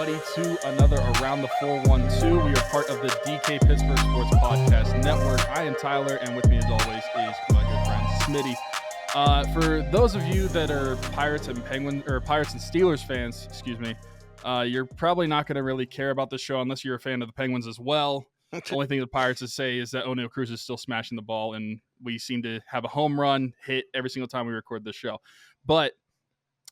everybody, to another Around the 412. We are part of the DK Pittsburgh Sports Podcast Network. I am Tyler, and with me as always is my good friend Smitty. For those of you that are Pirates and Steelers fans, you're probably not going to really care about the show unless you're a fan of the Penguins as well. The only thing the Pirates would say is that O'Neal Cruz is still smashing the ball, and we seem to have a home run hit every single time we record this show. But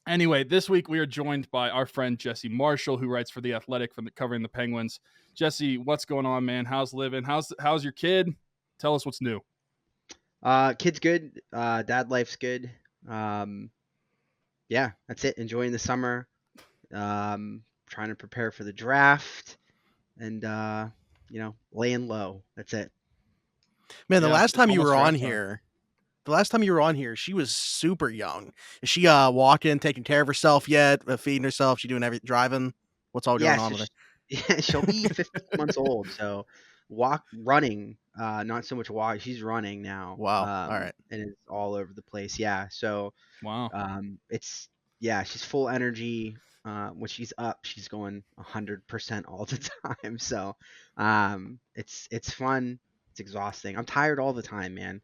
anyway, this week we are joined by our friend Jesse Marshall, who writes for The Athletic covering the Penguins. Jesse, what's going on, man? How's living? How's your kid? Tell us what's new. Kid's good. Dad life's good. Yeah, that's it. Enjoying the summer. Trying to prepare for the draft, and laying low. That's it. Man, the last time you were on here, she was super young. Is she walking, taking care of herself yet? Feeding herself? She doing everything? Driving? What's all going on with her? Yeah, she'll be 15 months old. So running, not so much walk. She's running now. Wow. All right. And it's all over the place. Yeah. So wow. She's full energy. When she's up, she's going 100% all the time. So it's fun. It's exhausting. I'm tired all the time, man.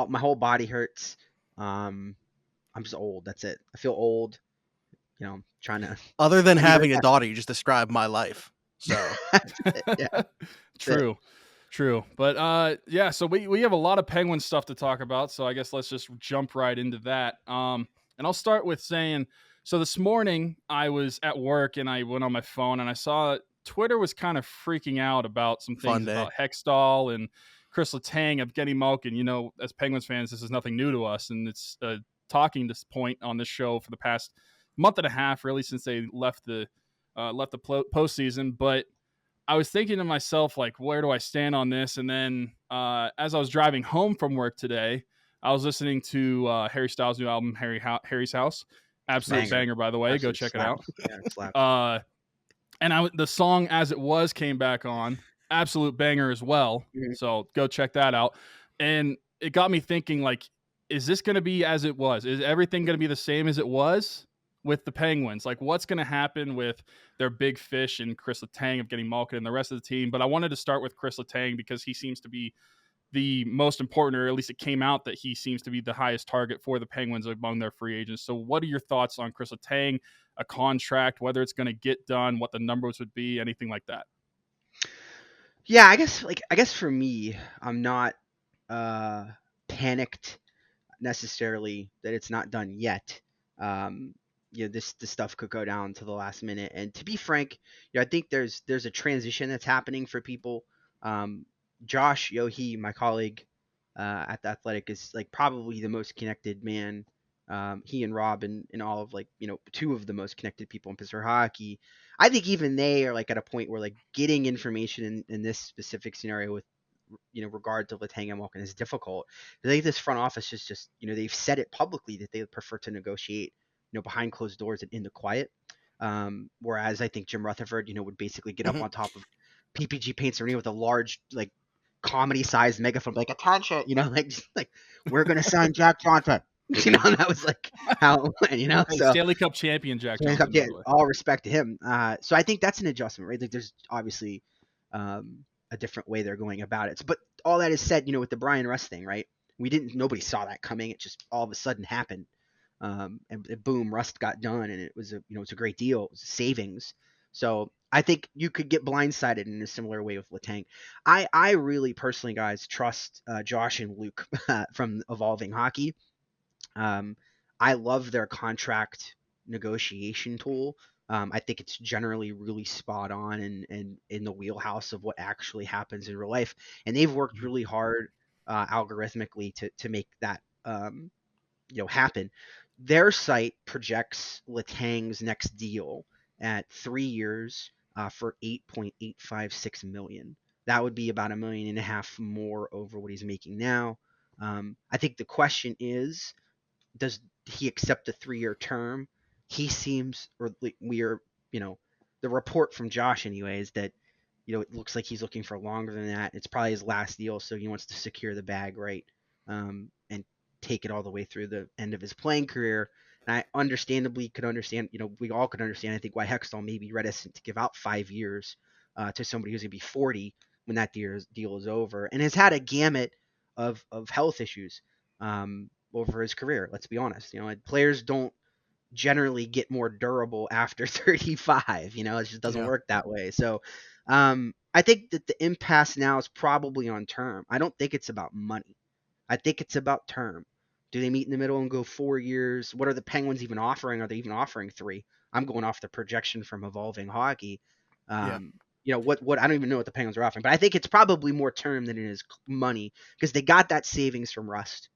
My whole body hurts. I'm just old. That's it. I feel old. Trying to. Other than having a daughter, you just described my life. So. Yeah. True. But so we have a lot of Penguin stuff to talk about. So I guess let's just jump right into that. And I'll start with saying, so this morning I was at work and I went on my phone and I saw Twitter was kind of freaking out about some things about Hextall and Kris Letang, Evgeni Malkin. As Penguins fans, this is nothing new to us, and it's talking this point on this show for the past month and a half, really, since they left the postseason. But I was thinking to myself, like, where do I stand on this? And then as I was driving home from work today, I was listening to Harry Styles' new album, Harry's House. Absolute banger, by the way. Go check it out. Yeah, it slaps. And the song As It Was came back on. Absolute banger as well. Mm-hmm. So go check that out. And it got me thinking, like, is this going to be as it was? Is everything going to be the same as it was with the Penguins? Like, what's going to happen with their big fish and Kris Letang, Evgeni Malkin, and the rest of the team? But I wanted to start with Kris Letang because he seems to be the most important, or at least it came out that he seems to be the highest target for the Penguins among their free agents. So what are your thoughts on Kris Letang, a contract, whether it's going to get done, what the numbers would be, anything like that? Yeah, I guess for me, I'm not panicked necessarily that it's not done yet. This stuff could go down to the last minute. And to be frank, I think there's a transition that's happening for people. Josh Yohe, my colleague at The Athletic, is like probably the most connected man. He and Rob and all of two of the most connected people in Pittsburgh hockey. I think even they are like at a point where like getting information in this specific scenario with regard to Letang and Malkin is difficult. I think this front office is just they've said it publicly that they would prefer to negotiate behind closed doors and in the quiet. Whereas I think Jim Rutherford would basically get up on top of PPG Paints Arena with a large like comedy-sized megaphone, like attention, we're gonna sign Jack Johnson. And that was like how so Stanley Cup champion Jack Johnson. Yeah, all respect to him. So I think that's an adjustment, right? Like there's obviously a different way they're going about it. But all that is said, with the Brian Rust thing, right? Nobody saw that coming. It just all of a sudden happened. And boom, Rust got done, and it was it's a great deal. It was a savings. So I think you could get blindsided in a similar way with Letang. I really personally, guys, trust Josh and Luke from Evolving Hockey. I love their contract negotiation tool. I think it's generally really spot on and in the wheelhouse of what actually happens in real life. And they've worked really hard algorithmically to make that happen. Their site projects Letang's next deal at 3 years for $8.856 million. That would be about $1.5 million more over what he's making now. I think the question is, does he accept a 3-year term? He seems, or we are, the report from Josh anyway is that, it looks like he's looking for longer than that. It's probably his last deal, so he wants to secure the bag, right? And take it all the way through the end of his playing career And I understandably could understand, we all could understand, I think, why Hextall may be reticent to give out 5 years to somebody who's going to be 40 when that deal is over, and has had a gamut of health issues over his career. Let's be honest. Players don't generally get more durable after 35. It just doesn't work that way. So I think that the impasse now is probably on term. I don't think it's about money. I think it's about term. Do they meet in the middle and go 4 years? What are the Penguins even offering? Are they even offering 3? I'm going off the projection from Evolving Hockey. What I don't even know what the Penguins are offering, but I think it's probably more term than it is money, because they got that savings from Rust.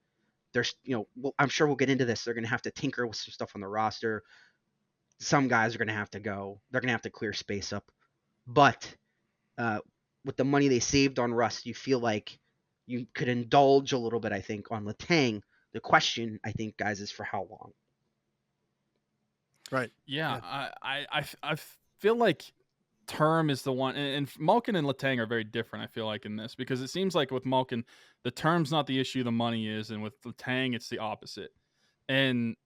There's, I'm sure we'll get into this. They're going to have to tinker with some stuff on the roster. Some guys are going to have to go. They're going to have to clear space up. But with the money they saved on Rust, you feel like you could indulge a little bit, I think, on Letang. The question, I think, guys, is for how long? Right. Yeah. I feel like term is the one, and Malkin and Letang are very different, I feel like, in this, because it seems like with Malkin, the term's not the issue, the money is, and with Letang, it's the opposite. And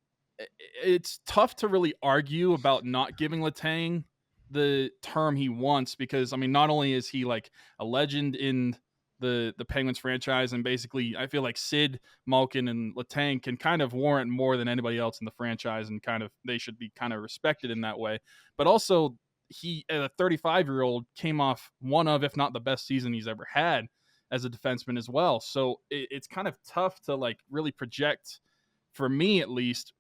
it's tough to really argue about not giving Letang the term he wants, because, I mean, not only is he like a legend in the Penguins franchise, and basically I feel like Sid, Malkin, and Letang can kind of warrant more than anybody else in the franchise, and kind of they should be kind of respected in that way. But also, he, a 35-year-old, came off one of, if not the best season he's ever had as a defenseman as well. So it's kind of tough to like really project, for me at least,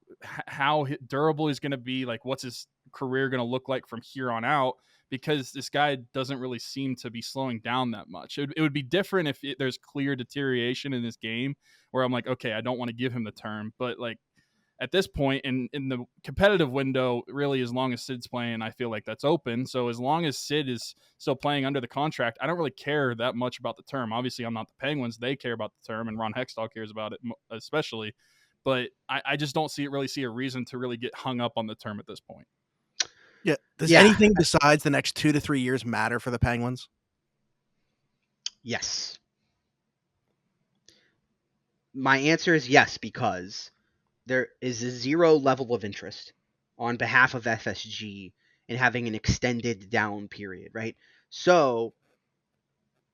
how durable he's going to be. Like, what's his career going to look like from here on out? Because this guy doesn't really seem to be slowing down that much. It would be different if there's clear deterioration in his game, where I'm like, okay, I don't want to give him the term. But like, at this point in the competitive window, really, as long as Sid's playing, I feel like that's open. So as long as Sid is still playing under the contract, I don't really care that much about the term. Obviously, I'm not the Penguins. They care about the term, and Ron Hextall cares about it especially. But I just don't really see a reason to really get hung up on the term at this point. Yeah. Does anything besides the next 2 to 3 years matter for the Penguins? Yes. My answer is yes, because there is a zero level of interest on behalf of FSG in having an extended down period, right? So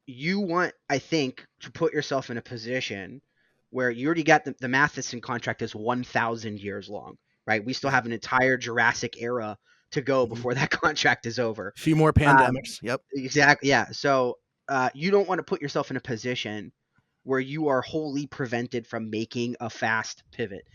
you want, I think, to put yourself in a position where you already got the Matheson contract is 1,000 years long, right? We still have an entire Jurassic era to go before that contract is over. A few more pandemics. Yep. Exactly. Yeah. So you don't want to put yourself in a position where you are wholly prevented from making a fast pivot.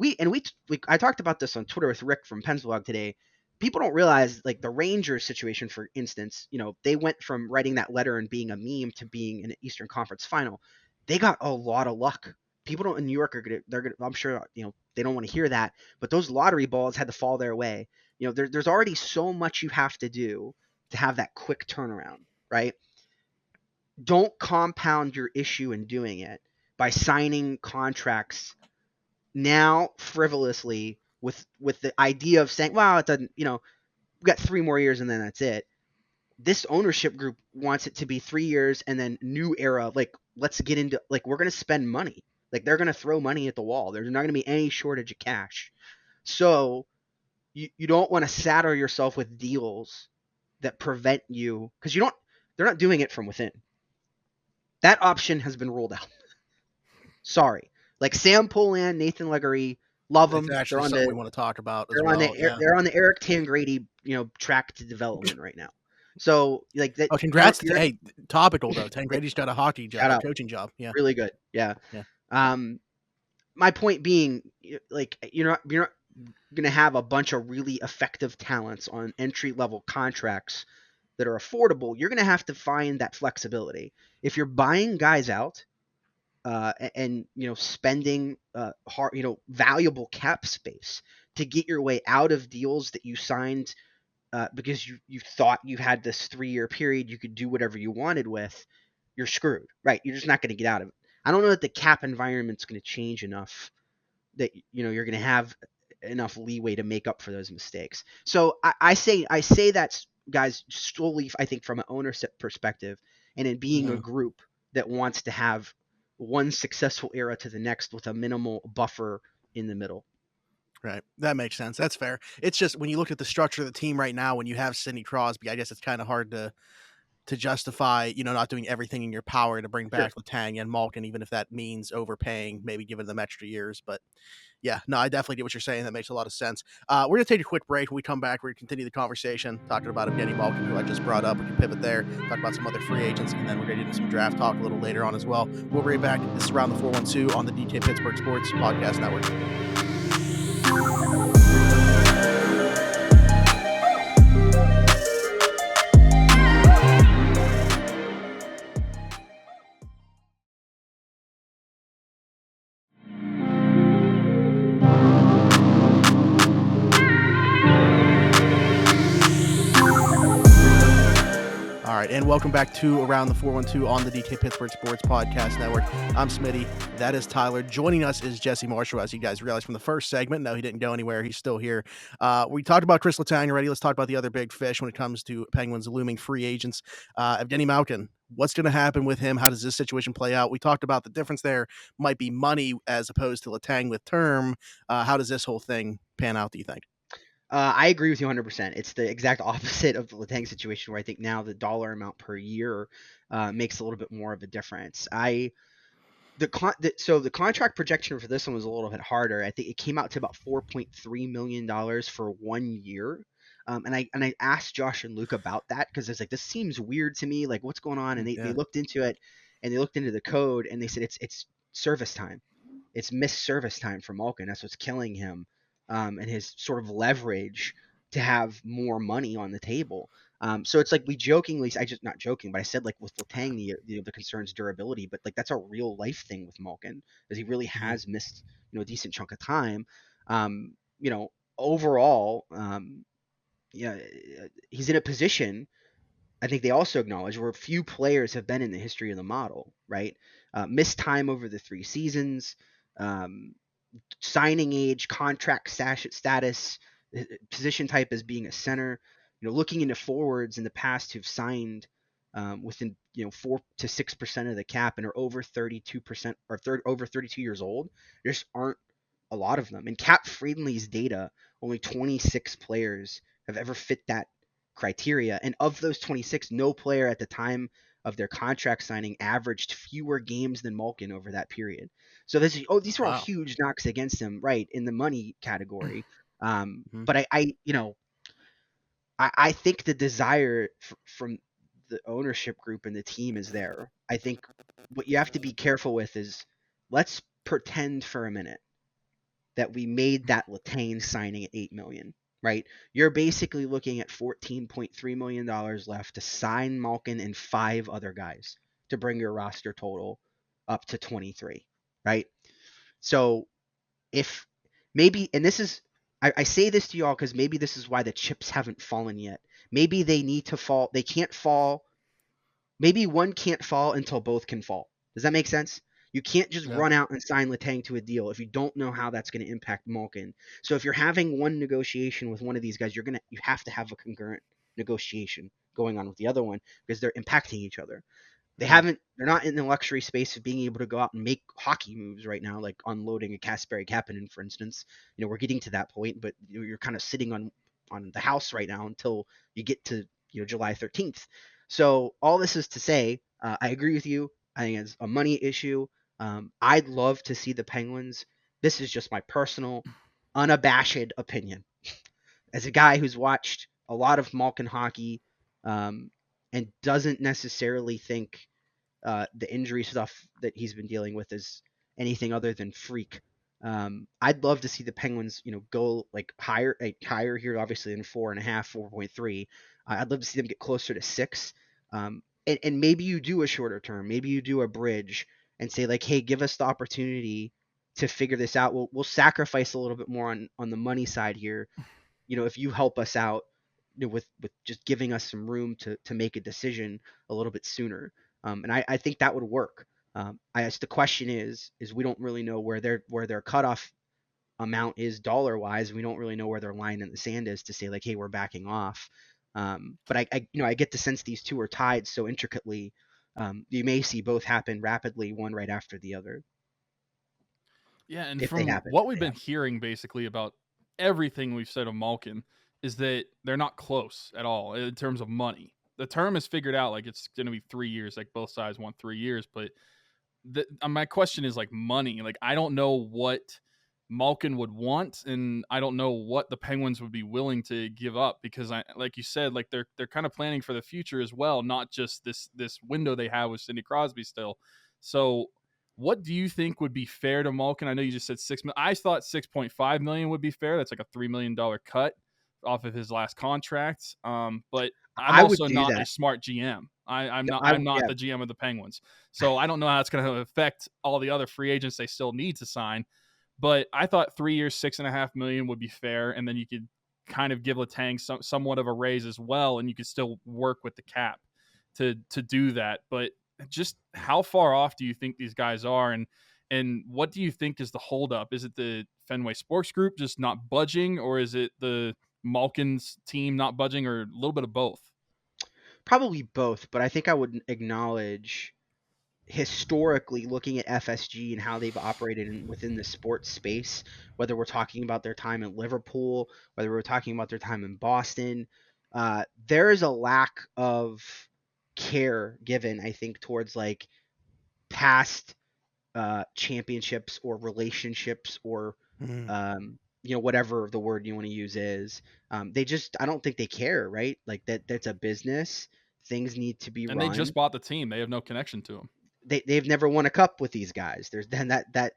I talked about this on Twitter with Rick from Pensblog today. People don't realize, like, the Rangers situation, for instance, they went from writing that letter and being a meme to being in an Eastern Conference final. They got a lot of luck. People in New York I'm sure, they don't want to hear that, but those lottery balls had to fall their way. There's already so much you have to do to have that quick turnaround, right? Don't compound your issue in doing it by signing contracts now frivolously with the idea of saying, well, it doesn't, we've got 3 more years and then that's it. This ownership group wants it to be 3 years and then new era. Like, let's get into, like, we're going to spend money. Like, they're going to throw money at the wall. There's not going to be any shortage of cash. So you don't want to saddle yourself with deals that prevent you, because they're not doing it from within. That option has been ruled out. Sorry. Like Sam Poulin, Nathan Legary, love them. It's actually something we want to talk about as well. They're on the Eric Tangradi, track to development right now. So, like that. Oh, congrats! Hey, topical though. Tangradi's got a hockey job, a coaching job. Yeah, really good. Yeah. My point being, like, you're not going to have a bunch of really effective talents on entry level contracts that are affordable. You're going to have to find that flexibility. If you're buying guys out, and spending valuable cap space to get your way out of deals that you signed because you thought you had this 3-year period you could do whatever you wanted with, you're screwed, right? You're just not going to get out of it. I don't know that the cap environment's going to change enough that you're going to have enough leeway to make up for those mistakes. So I say that's, guys, solely, I think, from an ownership perspective, and in being a group that wants to have one successful era to the next with a minimal buffer in the middle. Right. That makes sense. That's fair. It's just when you look at the structure of the team right now, when you have Sidney Crosby, I guess it's kind of hard to justify, not doing everything in your power to bring Sure. back Letang and Malkin, even if that means overpaying, maybe giving them extra years. But yeah, no, I definitely get what you're saying. That makes a lot of sense. We're going to take a quick break. When we come back, we're going to continue the conversation, talking about Evgeni Malkin, who I just brought up. We can pivot there, talk about some other free agents, and then we're going to get into some draft talk a little later on as well. We'll be right back. This is Around the 412 on the DK Pittsburgh Sports Podcast Network. All right, and welcome back to Around the 412 on the DK Pittsburgh Sports Podcast Network. I'm Smitty. That is Tyler. Joining us is Jesse Marshall, as you guys realized from the first segment. No, he didn't go anywhere. He's still here. We talked about Kris Letang already. Let's talk about the other big fish when it comes to Penguins looming free agents. Evgeni Malkin, what's going to happen with him? How does this situation play out? We talked about the difference there might be money as opposed to Letang with term. How does this whole thing pan out, do you think? I agree with you 100%. It's the exact opposite of the Letang situation, where I think now the dollar amount per year makes a little bit more of a difference. So the contract projection for this one was a little bit harder. I think it came out to about $4.3 million for 1 year. And I asked Josh and Luke about that, because I was like, this seems weird to me. Like, what's going on? And they looked into it, and they looked into the code, and they said it's service time. It's missed service time for Malkin. That's what's killing him, and his sort of leverage to have more money on the table. So it's like we jokingly, I just not joking, but I said, like, with Letang, the concern's durability, but like that's a real life thing with Malkin, because he really has missed a decent chunk of time. Overall, he's in a position, I think they also acknowledge, where few players have been in the history of the model, right? Missed time over the 3 seasons, um, signing age, contract status, position type as being a center. Looking into forwards in the past who've signed within 4 to 6% of the cap and are over 32% or over 32 years old. There just aren't a lot of them. In Cap Friedley's data, only 26 players have ever fit that criteria, and of those 26, no player at the time of their contract signing averaged fewer games than Malkin over that period. So these were all huge knocks against him, right, in the money category. But I think the desire from the ownership group and the team is there. I think what you have to be careful with is, let's pretend for a minute that we made that Letang signing at $8 million, right? You're basically looking at $14.3 million left to sign Malkin and 5 other guys to bring your roster total up to 23, right? So if maybe, and this is, I say this to y'all because maybe this is why the chips haven't fallen yet. Maybe they need to fall. They can't fall. Maybe one can't fall until both can fall. Does that make sense? You can't just run out and sign Letang to a deal if you don't know how that's going to impact Malkin. So if you're having one negotiation with one of these guys, you have to have a concurrent negotiation going on with the other one, because they're impacting each other. They're not in the luxury space of being able to go out and make hockey moves right now, like unloading a Kasperi Kapanen, for instance. We're getting to that point, but you're kind of sitting on the house right now until you get to July 13th. So all this is to say, I agree with you. I think it's a money issue. I'd love to see the Penguins. This is just my personal, unabashed opinion, as a guy who's watched a lot of Malkin hockey, and doesn't necessarily think the injury stuff that he's been dealing with is anything other than freak. I'd love to see the Penguins, go like higher here, obviously, than 4.5, 4.3. I'd love to see them get closer to 6. And maybe you do a shorter term, maybe you do a bridge and say, like, hey, give us the opportunity to figure this out. We'll sacrifice a little bit more on the money side here. If you help us out, with just giving us some room to make a decision a little bit sooner. And I think that would work. I guess the question is we don't really know where their cutoff amount is dollar wise. We don't really know where their line in the sand is to say, like, hey, we're backing off. But I get the sense these two are tied so intricately. You may see both happen rapidly, one right after the other. Yeah, and from what we've been hearing basically about everything we've said of Malkin is that they're not close at all in terms of money. The term is figured out, like it's going to be 3 years, like both sides want 3 years, but my question is like money. Like I don't know what Malkin would want, and I don't know what the Penguins would be willing to give up because like you said, like they're kind of planning for the future as well, not just this window they have with Sidney Crosby still. So what do you think would be fair to Malkin? I know you just said 6 million. I thought 6.5 million would be fair. That's like a $3 million cut off of his last contract. But I'm I would also do not that. a smart GM. I'm not. I I'm not yeah. the GM of the Penguins, so I don't know how it's going to affect all the other free agents they still need to sign. But I thought 3 years, $6.5 million would be fair, and then you could kind of give Letang somewhat of a raise as well, and you could still work with the cap to do that. But just how far off do you think these guys are, and what do you think is the holdup? Is it the Fenway Sports Group just not budging, or is it the Malkin's team not budging, or a little bit of both? Probably both, but I think I would acknowledge historically looking at FSG and how they've operated within the sports space, whether we're talking about their time in Liverpool, whether we're talking about their time in Boston, there is a lack of care given, I think, towards like past championships or relationships or whatever the word you want to use is. They just I don't think they care, right? Like that's a business. Things need to be And they run. just bought the team. They have no connection to them. They've never won a cup with these guys. There's then that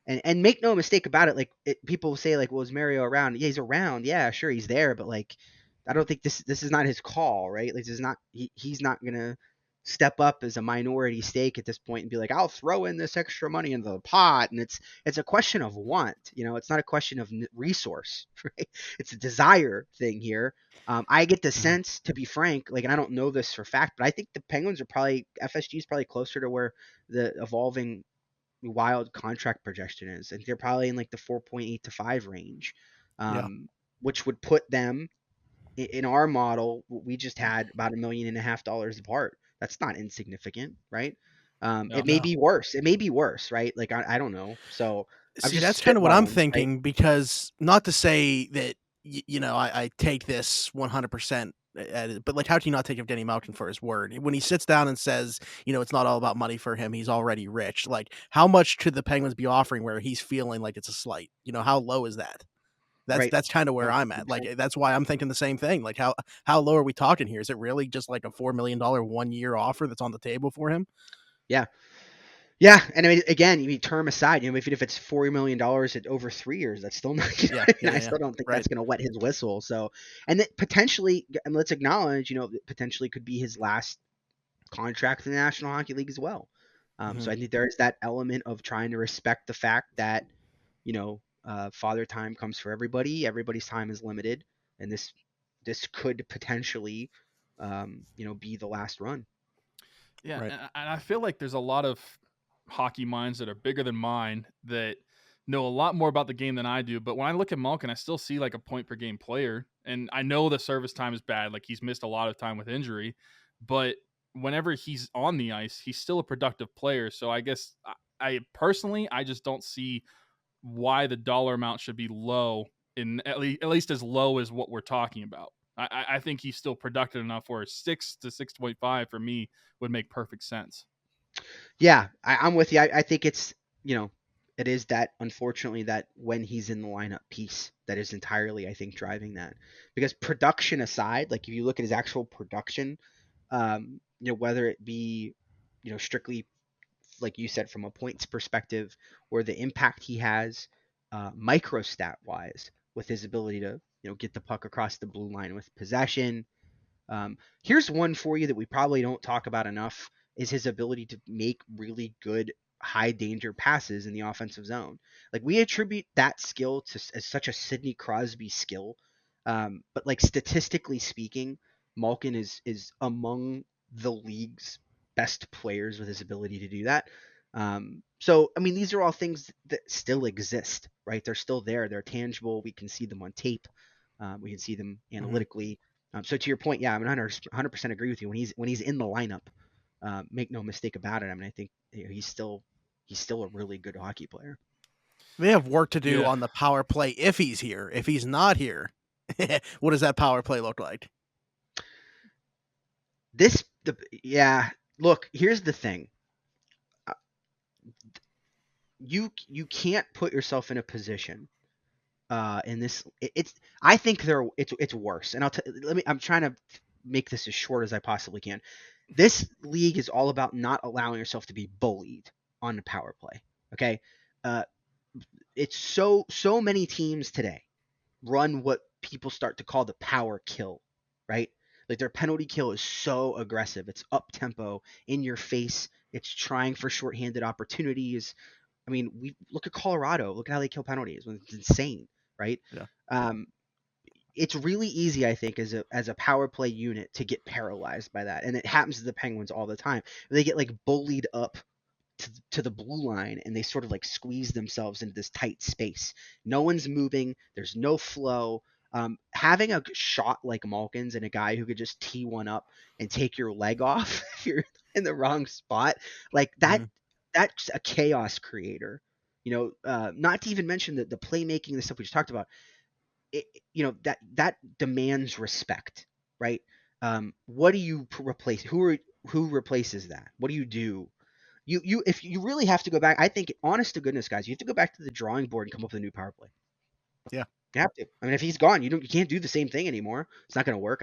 and make no mistake about it. Like people say like, well, is Mario around? Yeah, he's around. Yeah, sure, he's there, but like, I don't think this is not his call, right? Like, this is not he's not gonna step up as a minority stake at this point and be like, I'll throw in this extra money into the pot. And it's a question of want. It's not a question of resource, right? It's a desire thing here. I get the sense, to be frank, like, and I don't know this for fact, but I think the Penguins are probably FSG is probably closer to where the evolving wild contract projection is, and they're probably in like the 4.8 to 5 range, Yeah. which would put them in our model. We just had about $1.5 million apart. That's not insignificant, right? It may No. be worse. It may be worse, right? Like I don't know. So I'm See, just that's kind of what I'm spitballing, right? thinking, because not to say that I take this 100%, but like, how can you not take Evgeni Malkin for his word when he sits down and says, it's not all about money for him, he's already rich? Like, how much could the Penguins be offering where he's feeling like it's a slight? How low is that? Right. That's kind of where No, I'm at. 100%. Like, that's why I'm thinking the same thing. Like, how low are we talking here? Is it really just like a $4 million 1-year offer that's on the table for him? Yeah. Yeah, and I mean, again, you mean term aside, even if it's $40 million at over 3 years, that's still not. I still don't think Right. that's going to wet his whistle. So, and that potentially, and let's acknowledge, that potentially could be his last contract in the National Hockey League as well. So I think there's that element of trying to respect the fact that, father time comes for everybody. Everybody's time is limited, and this could potentially, be the last run. Yeah, Right. and I feel like there's a lot of hockey minds that are bigger than mine that know a lot more about the game than I do. But when I look at Malkin, I still see like a point per game player, and I know the service time is bad. Like he's missed a lot of time with injury, but whenever he's on the ice, he's still a productive player. So I guess I personally, I just don't see why the dollar amount should be low, in at least as low as what we're talking about. I think he's still productive enough where 6 to 6.5 for me would make perfect sense. Yeah, I'm with you. I think it's, it is that, unfortunately, that when he's in the lineup piece that is entirely, I think, driving that. Because production aside, like if you look at his actual production, whether it be, strictly, like you said, from a points perspective, or the impact he has microstat wise with his ability to, get the puck across the blue line with possession. Here's one for you that we probably don't talk about enough, is his ability to make really good high danger passes in the offensive zone. Like, we attribute that skill to as such a Sidney Crosby skill. But like, statistically speaking, Malkin is among the league's best players with his ability to do that. So I mean, these are all things that still exist, right? They're still there. They're tangible. We can see them on tape. We can see them analytically. So to your point, yeah, I'm 100% agree with you. When he's in the lineup, make no mistake about it. I mean, I think he's still a really good hockey player. They have work to do Yeah. on the power play if he's here. If he's not here, what does that power play look like? Look, here's the thing. You can't put yourself in a position in this. I think it's worse. And I'm trying to make this as short as I possibly can. This league is all about not allowing yourself to be bullied on the power play. Okay, it's so many teams today run what people start to call the power kill, right? Like their penalty kill is so aggressive. It's up tempo, in your face. It's trying for shorthanded opportunities. I mean, we look at Colorado. Look at how they kill penalties. It's insane, right? Yeah. It's really easy, I think, as a power play unit to get paralyzed by that, and it happens to the Penguins all the time. They get like bullied up to the blue line, and they sort of like squeeze themselves into this tight space. No one's moving. There's no flow. Having a shot like Malkin's and a guy who could just tee one up and take your leg off if you're in the wrong spot, like that, that's a chaos creator. Not to even mention the playmaking, the stuff we just talked about. That demands respect, right? What do you replace? Who replaces that? What do you do? If you really have to go back, I think, honest to goodness, guys, you have to go back to the drawing board and come up with a new power play. Yeah, you have to. I mean, if he's gone, you can't do the same thing anymore. It's not going to work.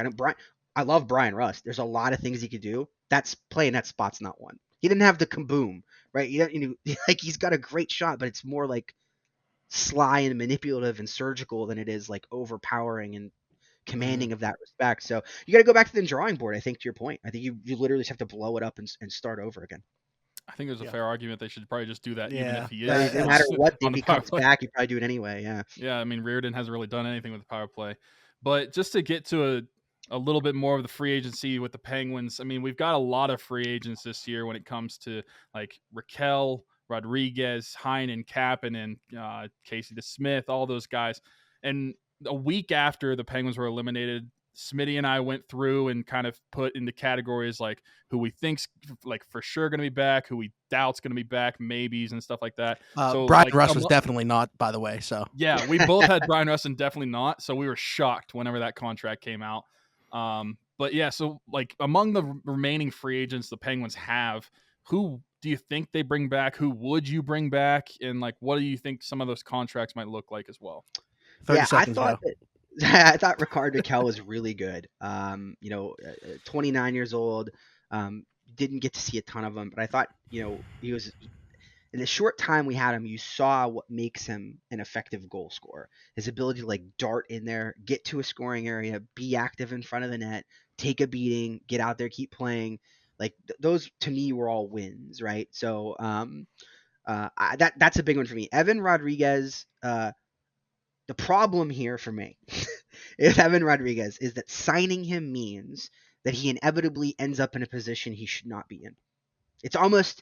I love Brian Rust. There's a lot of things he could do. That's playing that spot's not one. He didn't have the kaboom, right? Like he's got a great shot, but it's more like sly and manipulative and surgical than it is like overpowering and commanding of that respect. So you got to go back to the drawing board. I think, to your point, I think you literally just have to blow it up and start over again. I think there's a fair argument they should probably just do that, even if he Right, is. no matter what, on if the he power comes play. back, you probably do it anyway. Yeah. Yeah, I mean, Reardon hasn't really done anything with the power play. But just to get to a little bit more of the free agency with the Penguins, I mean, we've got a lot of free agents this year when it comes to like Raquel, Rodriguez, Heinen, Kapanen, Casey Smith, all those guys. And a week after the Penguins were eliminated, Smitty and I went through and kind of put into categories like who we think's like for sure going to be back, who we doubt's going to be back, maybes and stuff like that. So Brian like, Rust was definitely not, by the way. So yeah, we both had Brian Rust and definitely not. So we were shocked whenever that contract came out. But yeah, so like among the remaining free agents the Penguins have, who do you think they bring back? Who would you bring back? And like, what do you think some of those contracts might look like as well? 30 seconds ago. I thought Rickard Rakell was really good. 29 years old. Didn't get to see a ton of him, but I thought, he was, in the short time we had him, you saw what makes him an effective goal scorer. His ability to like dart in there, get to a scoring area, be active in front of the net, take a beating, get out there, keep playing. Like those to me were all wins, right? So that's a big one for me. Evan Rodriguez. The problem here for me is Evan Rodriguez is that signing him means that he inevitably ends up in a position he should not be in. It almost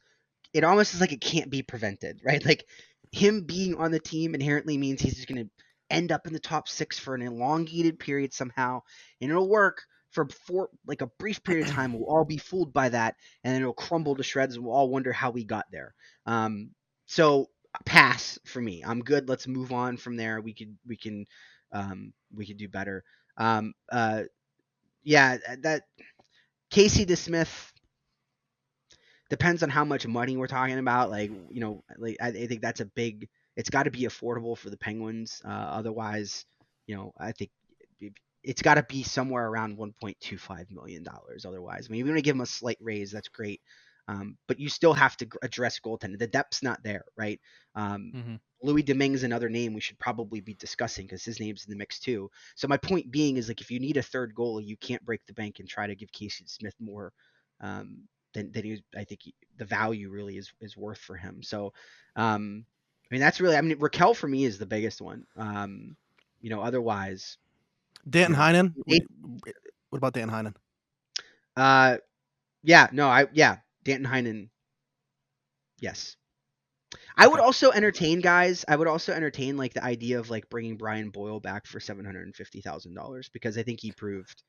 is like it can't be prevented, right? Like him being on the team inherently means he's just going to end up in the top 6 for an elongated period somehow, and it'll work for like a brief period of time. We'll all be fooled by that, and then it'll crumble to shreds, and we'll all wonder how we got there. So pass for me. I'm good. Let's move on from there. We can do better. That Casey Smith depends on how much money we're talking about. Like, I think that's a big. It's got to be affordable for the Penguins. Otherwise, I think it's got to be somewhere around $1.25 million. Otherwise, I mean, if you want to give him a slight raise, that's great. But you still have to address goaltending. The depth's not there, right? Louis Dominguez, another name we should probably be discussing because his name's in the mix too. So my point being is, like, if you need a third goalie, you can't break the bank and try to give Casey Smith more than I think the value really is worth for him. So, I mean, that's really, Raquel for me is the biggest one. Otherwise, Dan Heinen. What about Dan Heinen? Danton Heinen. Yes. I would also entertain, guys. I would also entertain like the idea of like bringing Brian Boyle back for $750,000 because I think he proved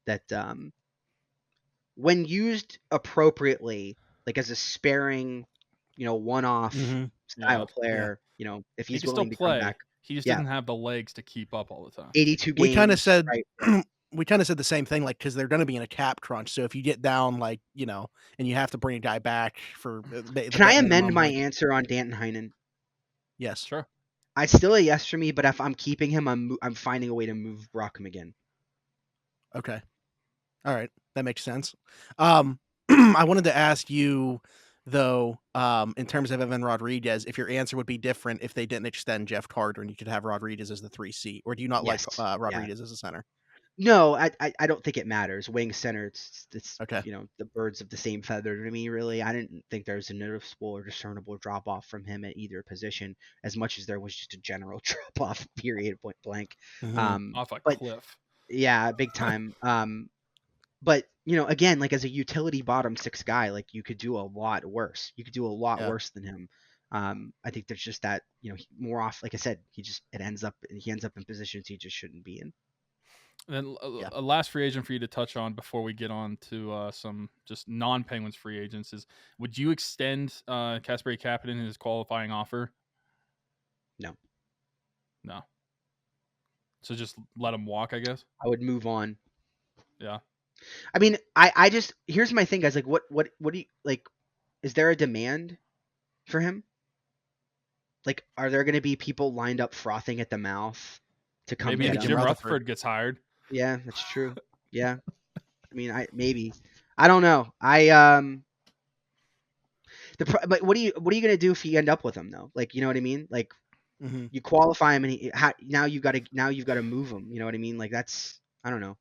that when used appropriately, like as a sparing, one-off style player, if He he's can still willing to come play. back. He just Yeah, doesn't have the legs to keep up all the time. 82 We kind of games, said right? we kind of said the same thing, like because they're going to be in a cap crunch. So if you get down, like and you have to bring a guy back for the Can I vet amend minimum, my like answer on Danton Heinen? yes, Sure. It's still a yes for me, but if I'm keeping him, I'm finding a way to move Brock McGinn. okay, all right, that makes sense. I wanted to ask you though, in terms of Evan Rodriguez, if your answer would be different if they didn't extend Jeff Carter and you could have Rodriguez as the 3C, or do you not like Yes. Yeah. Rodriguez as a center? No, I don't think it matters. Wing center, it's Okay. the birds of the same feather to me, really. I didn't think there was a noticeable or discernible drop off from him at either position, as much as there was just a general drop off, period, point blank. Mhm. Off a But cliff. yeah, big time. But again, like as a utility bottom six guy, like you could do a lot worse. You could do a lot Yeah. worse than him. I think there's just that, more off. Like I said, he ends up in positions he just shouldn't be in. And then Yeah. a last free agent for you to touch on before we get on to some just non-Penguins free agents is: would you extend Kasperi Kapanen his qualifying offer? No. So just let him walk, I guess. I would move on. Yeah. I mean, I just here's my thing, guys. Like, what do you like? Is there a demand for him? Like, are there going to be people lined up frothing at the mouth to come Maybe get if him? Jim Rutherford. Rutherford gets hired. Yeah, that's true. Yeah, I mean, I don't know. But what are you going to do if you end up with him though? Like, you know what I mean? Like, Mhm. you qualify him and now you've got to move him. You know what I mean? Like, that's, I don't know.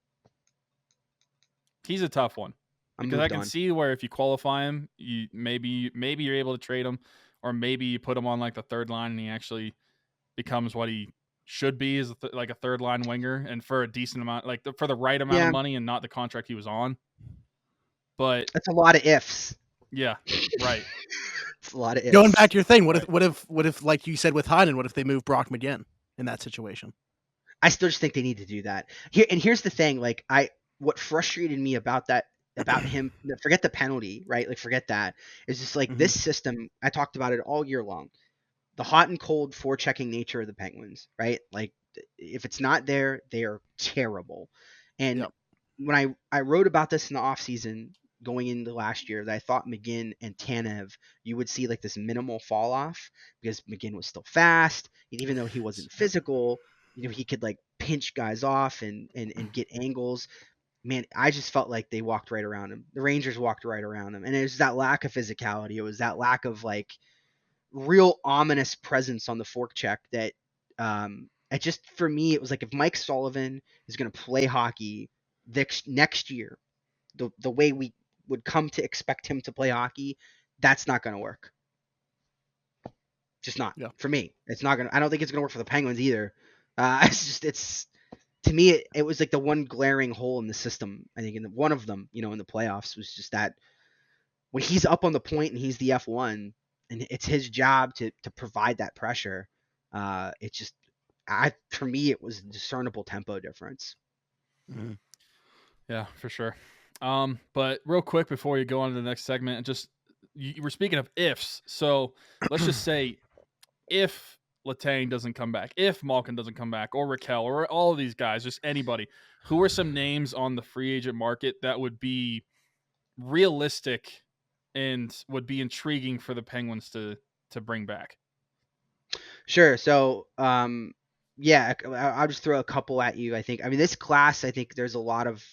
He's a tough one I'm because I moved can on. see where if you qualify him, you maybe you're able to trade him, or maybe you put him on like the third line and he actually becomes what he should be, is like a third line winger, and for a decent amount, like for the right amount Yeah, of money and not the contract he was on. But that's a lot of ifs. yeah, right. It's a lot of ifs. Going back to your thing, Right. what if like you said with Heinen, what if they move Brock McGinn in that situation? I still just think they need to do that. Here's the thing, like what frustrated me about him, forget the penalty, right? Like forget that. Is just like this system, I talked about it all year long. The hot and cold forechecking nature of the Penguins, right? Like if it's not there, they are terrible. And Yep. when I wrote about this in the offseason going into last year, that I thought McGinn and Tanev, you would see like this minimal fall off because McGinn was still fast. And even though he wasn't physical, he could like pinch guys off and get angles. Man, I just felt like they walked right around him. The Rangers walked right around him. And it was that lack of physicality. It was that lack of like real ominous presence on the fork check that it just, for me, it was like if Mike Sullivan is going to play hockey next year, the way we would come to expect him to play hockey, that's not going to work. Just not. Yeah. For me. It's not going to, I don't think it's going to work for the Penguins either. It's to me, it was like the one glaring hole in the system. I think one of them, in the playoffs was just that when he's up on the point and he's the F1 and it's his job to provide that pressure. It's just, for me, it was a discernible tempo difference. Mm-hmm. Yeah, for sure. But real quick before you go on to the next segment, just you were speaking of ifs. So let's just say if Letang doesn't come back, if Malkin doesn't come back, or Raquel, or all of these guys, just anybody, who are some names on the free agent market that would be realistic and would be intriguing for the Penguins to bring back? Sure. So, yeah, I'll just throw a couple at you. I mean, this class, I think there's a lot of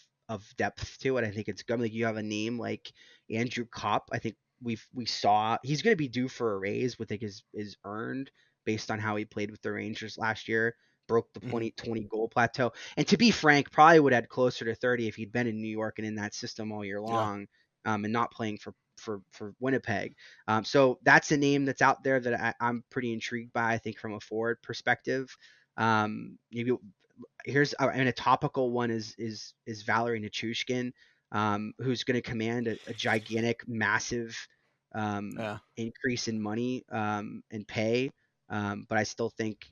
depth to it. I think it's good. Like you have a name like Andrew Kopp. I think we saw he's going to be due for a raise, which I think is earned based on how he played with the Rangers last year. Broke the 20 goal plateau. And to be frank, probably would add closer to 30 if he'd been in New York and in that system all year long, and not playing for Winnipeg. So that's a name that's out there that I'm pretty intrigued by, I think, from a forward perspective. Maybe here's a topical one is Valerie Nichushkin, who's going to command a gigantic, massive increase in money and pay. But I still think,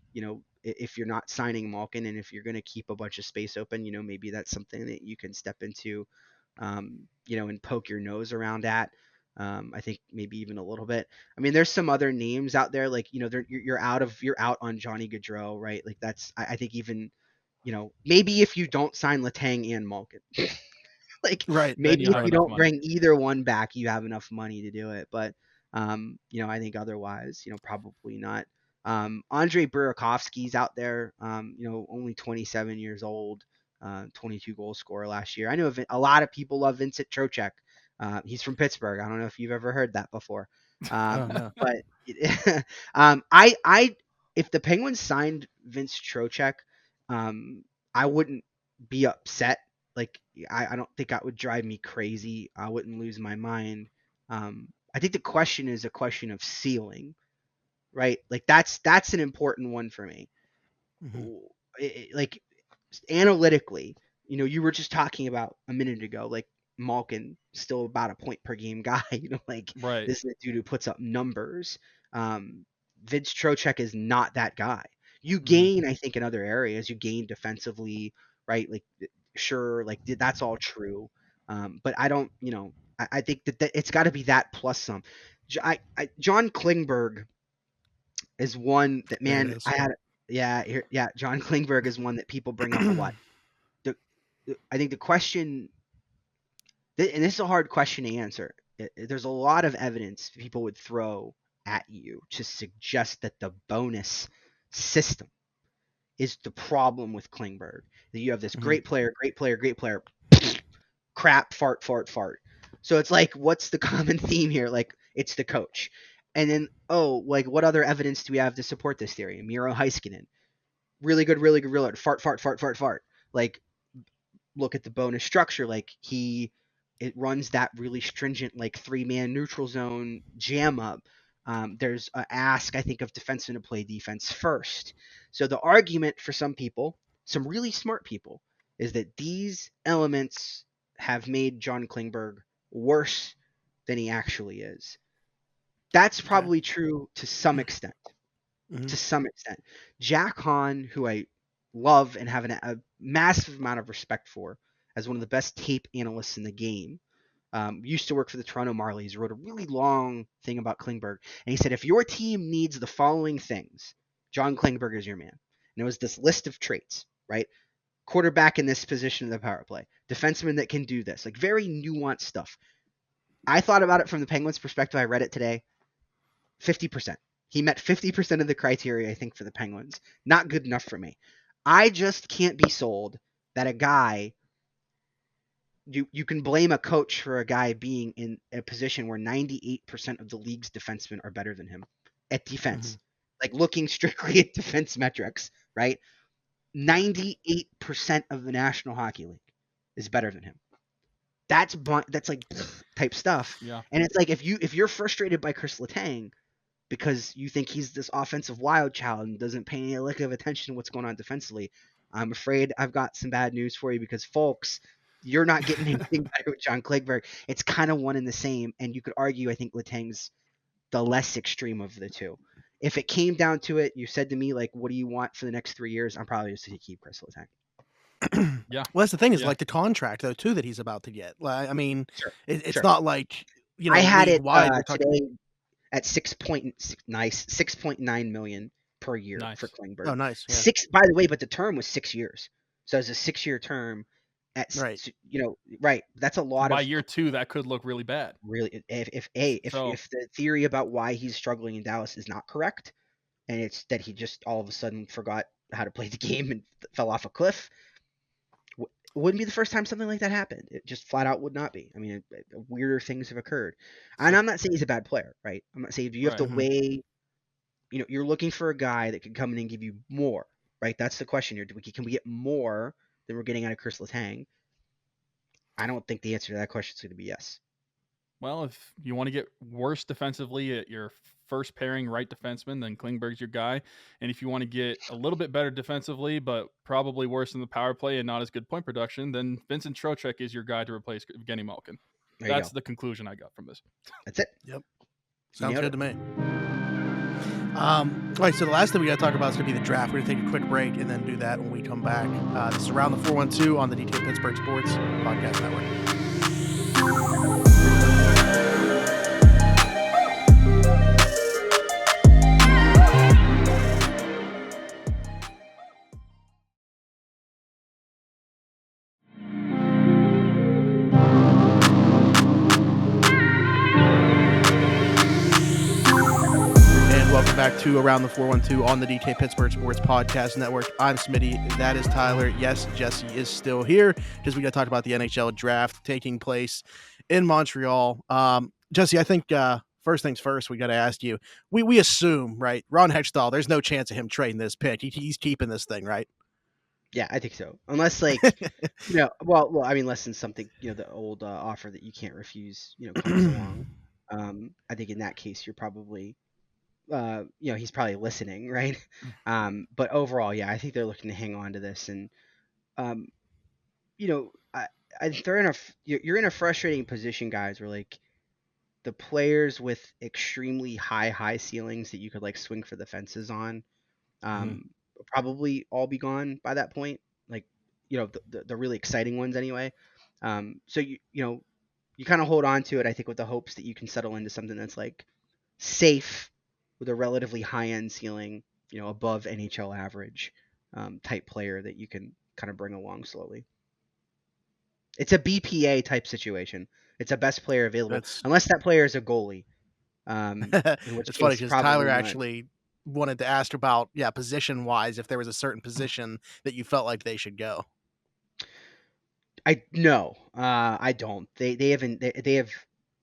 if you're not signing Malkin and if you're going to keep a bunch of space open, maybe that's something that you can step into, and poke your nose around at. I think maybe even a little bit. I mean, there's some other names out there, like, you're out on Johnny Gaudreau, right? Like I think even, maybe if you don't sign Letang and Malkin, like Right. maybe you if have you enough don't money. bring either one back, you have enough money to do it. But I think otherwise, probably not. Andre Burakovsky's out there, only 27 years old, 22 goal scorer last year. I know a lot of people love Vincent Trocheck. He's from Pittsburgh. I don't know if you've ever heard that before. No. But I if the Penguins signed Vince Trocheck, I wouldn't be upset. Like, I don't think that would drive me crazy. I wouldn't lose my mind. I think the question is a question of ceiling, right? Like that's an important one for me. Like analytically, you were just talking about a minute ago, like Malkin still about a point per game guy. Like Right. this is a dude who puts up numbers. Vince Trocheck is not that guy. You gain, I think, in other areas. You gain defensively, right? Like sure, like that's all true. But I don't, I think that it's got to be that plus some. John Klingberg is one that, There it man, is. John Klingberg is one that people bring up a lot. I think the question, and this is a hard question to answer. There's a lot of evidence people would throw at you to suggest that the bonus system is the problem with Klingberg. That you have this great player, crap, fart. So it's like, what's the common theme here? Like, it's the coach. And then, like, what other evidence do we have to support this theory? Miro Heiskanen, really good, fart. Like, look at the bonus structure. Like, it runs that really stringent, like, 3-man neutral zone jam up. There's an ask, I think, of defensemen to play defense first. So the argument for some people, some really smart people, is that these elements have made John Klingberg worse than he actually is. That's probably true to some extent. To some extent. Jack Hahn, who I love and have a massive amount of respect for as one of the best tape analysts in the game, used to work for the Toronto Marlies, wrote a really long thing about Klingberg. And he said, if your team needs the following things, John Klingberg is your man. And it was this list of traits, right? Quarterback in this position of the power play. Defenseman that can do this. Like, very nuanced stuff. I thought about it from the Penguins' perspective. I read it today. 50%. He met 50% of the criteria, I think, for the Penguins. Not good enough for me. I just can't be sold that a guy, you can blame a coach for a guy being in a position where 98% of the league's defensemen are better than him at defense. Like, looking strictly at defense metrics, right? 98% of the National Hockey League is better than him. That's like type stuff. Yeah. And it's like, if you're frustrated by Kris Letang because you think he's this offensive wild child and doesn't pay any lick of attention to what's going on defensively, I'm afraid I've got some bad news for you, because, folks, you're not getting anything better with John Klingberg. It's kind of one and the same, and you could argue I think Letang's the less extreme of the two. If it came down to it, you said to me, like, what do you want for the next 3 years? I'm probably just going to keep Kris Letang. Yeah. Well, that's the thing is, like, the contract, though, too, that he's about to get. Like, I mean, Sure. it's not like, I had it wide, today at 6.9 million per year for Klingberg. Oh, nice. Yeah. By the way, but the term was 6 years. So it's a 6-year term. Right. Right. That's a lot. By year 2, that could look really bad. Really, if the theory about why he's struggling in Dallas is not correct, and it's that he just all of a sudden forgot how to play the game and fell off a cliff, it wouldn't be the first time something like that happened. It just flat out would not be. I mean, weirder things have occurred. And I'm not saying he's a bad player, right? I'm not saying you have to weigh. You're looking for a guy that can come in and give you more, right? That's the question here. Can we get more than we're getting out of Kris Letang? I don't think the answer to that question is going to be yes. Well, if you want to get worse defensively at your first pairing right defenseman, then Klingberg's your guy. And if you want to get a little bit better defensively, but probably worse in the power play and not as good point production, then Vincent Trocheck is your guy to replace Evgeni Malkin. That's the conclusion I got from this. That's it. Yep. Sounds good to me. All right, so the last thing we got to talk about is going to be the draft. We're going to take a quick break and then do that when we come back. This is Around the 412 on the DT Pittsburgh Sports Podcast Network. back to Around the 412 on the DK Pittsburgh Sports Podcast Network. I'm Smitty. That is Tyler. Yes, Jesse is still here because we got to talk about the NHL Draft taking place in Montreal. Jesse, I think first things first, we got to ask you. We assume, right? Ron Hextall, there's no chance of him trading this pick. He's keeping this thing, right? Yeah, I think so. Unless well, I mean, less than something, the old offer that you can't refuse, comes along. I think in that case, you're probably, he's probably listening, right? But overall, yeah, I think they're looking to hang on to this, and you're in a frustrating position, guys, where like the players with extremely high ceilings that you could like swing for the fences on, will probably all be gone by that point. Like, the really exciting ones anyway. So you kind of hold on to it, I think, with the hopes that you can settle into something that's like safe with a relatively high end ceiling, above NHL average type player that you can kind of bring along slowly. It's a BPA type situation. It's a best player available, unless that player is a goalie. In which it's case, funny because Tyler not. actually wanted to ask about, position wise, if there was a certain position that you felt like they should go. I don't. They have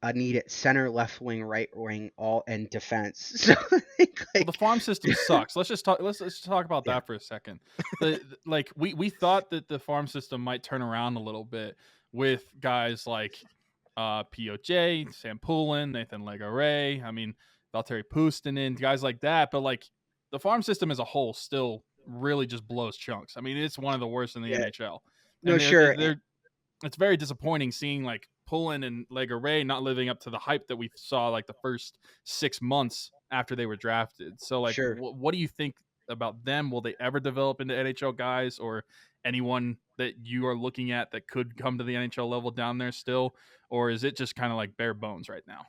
a need at center, left wing, right wing, all and defense. So well, the farm system sucks. Let's just talk. Let's talk about that for a second. We thought that the farm system might turn around a little bit with guys like POJ, Sam Poulin, Nathan Legare. I mean, Valtteri Puustinen, guys like that. But like the farm system as a whole still really just blows chunks. I mean, it's one of the worst in the NHL. And it's very disappointing seeing like Poulin and Legare not living up to the hype that we saw like the first 6 months after they were drafted. So like, what do you think about them? Will they ever develop into NHL guys, or anyone that you are looking at that could come to the NHL level down there still? Or is it just kind of like bare bones right now?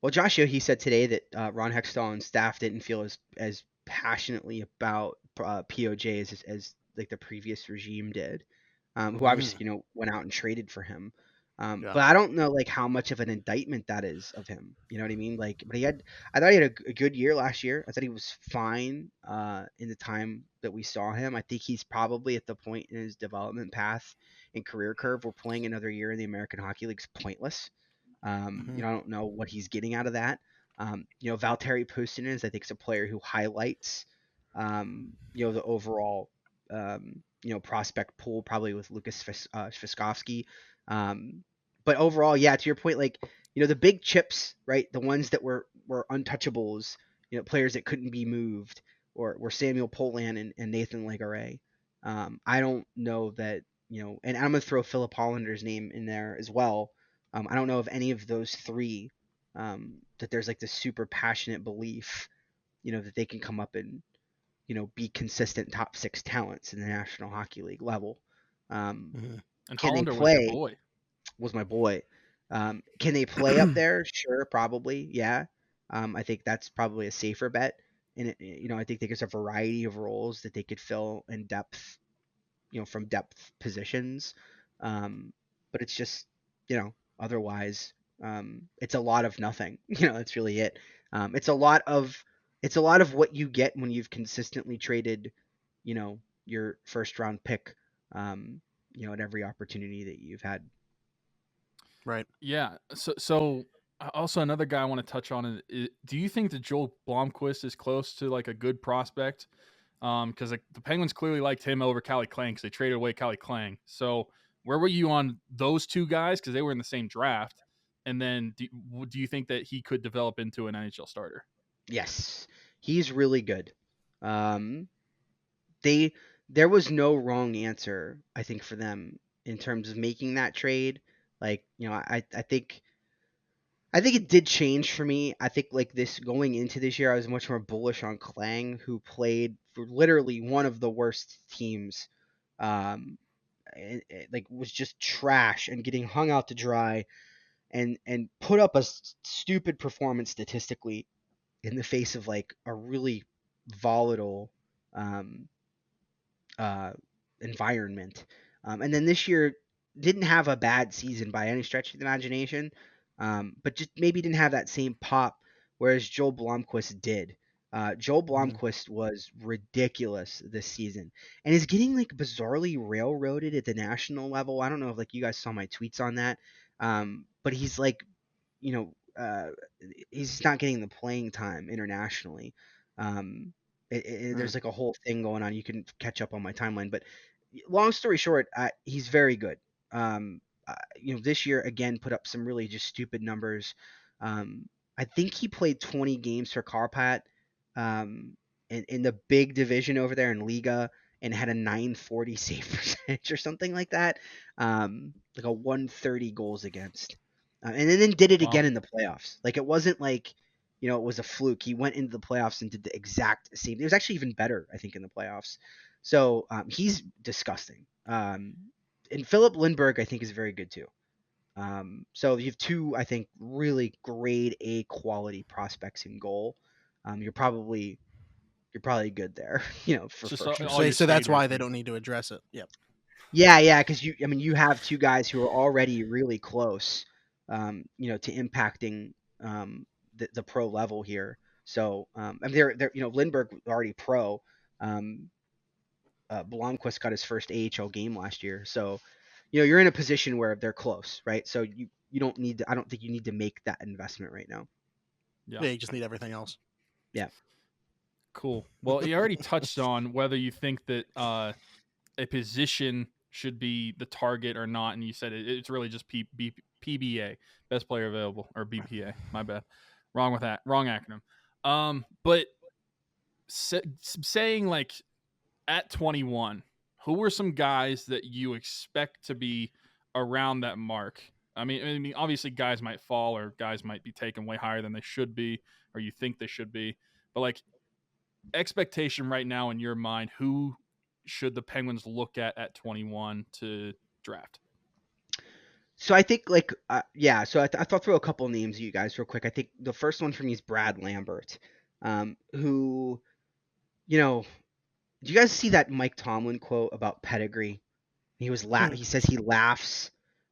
Well, Josh, he said today that Ron Hextall and staff didn't feel as passionately about POJ as like the previous regime did, who obviously went out and traded for him. But I don't know like how much of an indictment that is of him. You know what I mean? Like, but I thought he had a good year last year. I thought he was fine in the time that we saw him. I think he's probably at the point in his development path and career curve where playing another year in the American Hockey League is pointless. I don't know what he's getting out of that. Valtteri Puustinen I think is a player who highlights, the overall, prospect pool, probably with Lucas Fiskovsky. But overall, yeah, to your point, like, the big chips, right? The ones that were untouchables, players that couldn't be moved, or were Samuel Poulin and Nathan Legare. I don't know that, and I'm going to throw Philip Hollander's name in there as well. I don't know of any of those three that there's like this super passionate belief, that they can come up and, be consistent top 6 talents in the National Hockey League level. And Hollander was your boy. Was my boy. Can they play up there? Sure, probably. Yeah. I think that's probably a safer bet. And I think there's a variety of roles that they could fill in depth, from depth positions. But it's just, otherwise, it's a lot of nothing. That's really it. It's a lot of what you get when you've consistently traded, your first round pick, at every opportunity that you've had. Right. Yeah. So also another guy I want to touch on is, do you think that Joel Blomqvist is close to like a good prospect? Because like, the Penguins clearly liked him over Calle Clang because they traded away Calle Clang. So where were you on those two guys? Because they were in the same draft. And then do you think that he could develop into an NHL starter? Yes, he's really good. There was no wrong answer, I think, for them in terms of making that trade. Like, I think it did change for me. I think like this going into this year, I was much more bullish on Clang, who played for literally one of the worst teams. Like was just trash and getting hung out to dry, and put up a stupid performance statistically in the face of like a really volatile environment. And then this year didn't have a bad season by any stretch of the imagination, but just maybe didn't have that same pop, whereas Joel Blomqvist did. Joel Mhm. Blomqvist was ridiculous this season, and is getting like bizarrely railroaded at the national level. I don't know if like you guys saw my tweets on that, but he's like, you know, he's not getting the playing time internationally. Um, Mm. there's like a whole thing going on. You can catch up on my timeline, but long story short, he's very good. This year again put up some really just stupid numbers. Um, I think he played 20 games for Karpat, in the big division over there in Liga, and had a 940 save percentage or something like that. Like a 130 goals against, and then did it Wow. again in the playoffs. Like it wasn't like, it was a fluke. He went into the playoffs and did the exact same. It was actually even better, I think, in the playoffs. So he's disgusting. And Philip Lindbergh, I think, is very good too. So you have two, I think, really grade A quality prospects in goal. You're probably good there, for It's just first all round. your So that's savers, why they basically. don't need to address it. Yep. Yeah, because you have two guys who are already really close, to impacting the pro level here. So they're Lindbergh already pro. Um, Blomqvist got his first AHL game last year, so you're in a position where they're close, right? So you don't need to, I don't think you need to make that investment right now. Yeah. Yeah, you just need everything else. Yeah. Cool. Well, you already touched on whether you think that a position should be the target or not, and you said it's really just PBA, best player available, or BPA. My bad, wrong with that, wrong acronym. But saying like at 21, who were some guys that you expect to be around that mark? I mean, obviously guys might fall or guys might be taken way higher than they should be, or you think they should be, but like expectation right now in your mind, who should the Penguins look at 21 to draft? So I think like yeah. So I thought through a couple names, you guys, real quick. I think the first one for me is Brad Lambert, who you know. Do you guys see that Mike Tomlin quote about pedigree? He says he laughs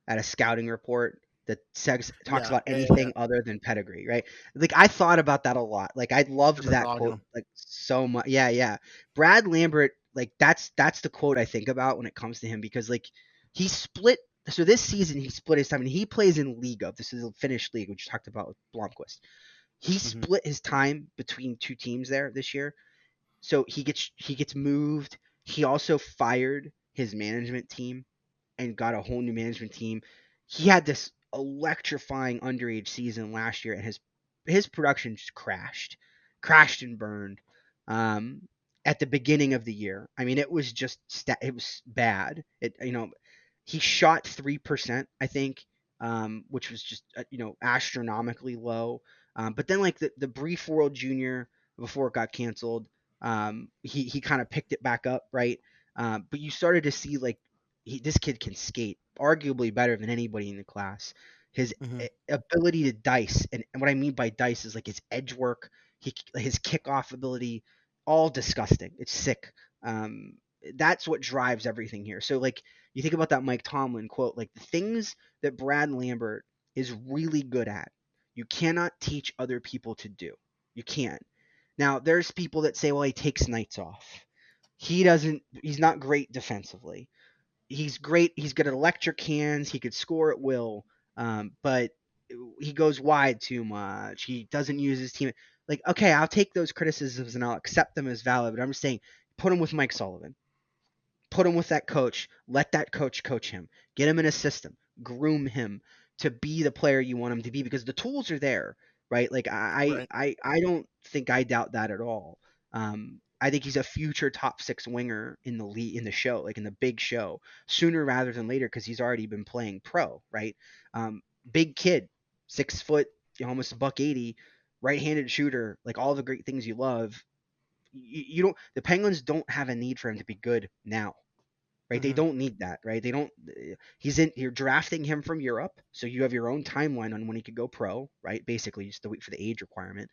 at a scouting report that talks Yeah, about yeah, yeah, yeah. anything other than pedigree, right? Like I thought about that a lot. Like I loved Put the that dog in quote him. like so much. Yeah, yeah. Brad Lambert, like that's the quote I think about when it comes to him because like he split. So this season he split his time and he plays in Liga. This is a Finnish league, which you talked about with Blomqvist. He Mhm. split his time between two teams there this year, so he gets moved. He also fired his management team and got a whole new management team. He had this electrifying underage season last year, and his production just crashed and burned. Um, at the beginning of the year, I mean, it was just it was bad. He shot 3%, I think, which was just astronomically low. But then like the brief World Junior before it got canceled, he kind of picked it back up, right? But you started to see like this kid can skate arguably better than anybody in the class. His Mhm. ability to dice, and what I mean by dice is like his edge work, his kickoff ability, all disgusting. It's sick. Um, that's what drives everything here. So like you think about that Mike Tomlin quote, like the things that Brad Lambert is really good at, you cannot teach other people to do. You can't. Now, there's people that say, well, he takes nights off. He doesn't, he's not great defensively. He's great. He's good at electric hands. He could score at will. But he goes wide too much. He doesn't use his team. Like, okay, I'll take those criticisms and I'll accept them as valid, but I'm just saying, put him with Mike Sullivan, put him with that coach. Let that coach him. Get him in a system. Groom him to be the player you want him to be because the tools are there, right? Like Right. I don't think I doubt that at all. I think he's a future top six winger in the league, in the show, like in the big show, sooner rather than later because he's already been playing pro, right? Big kid, 6 foot, almost a buck 80, right-handed shooter, like all the great things you love. You don't. The Penguins don't have a need for him to be good now, right? They Mhm. don't need that, right? They don't. You're drafting him from Europe, so you have your own timeline on when he could go pro, right? Basically, just to wait for the age requirement.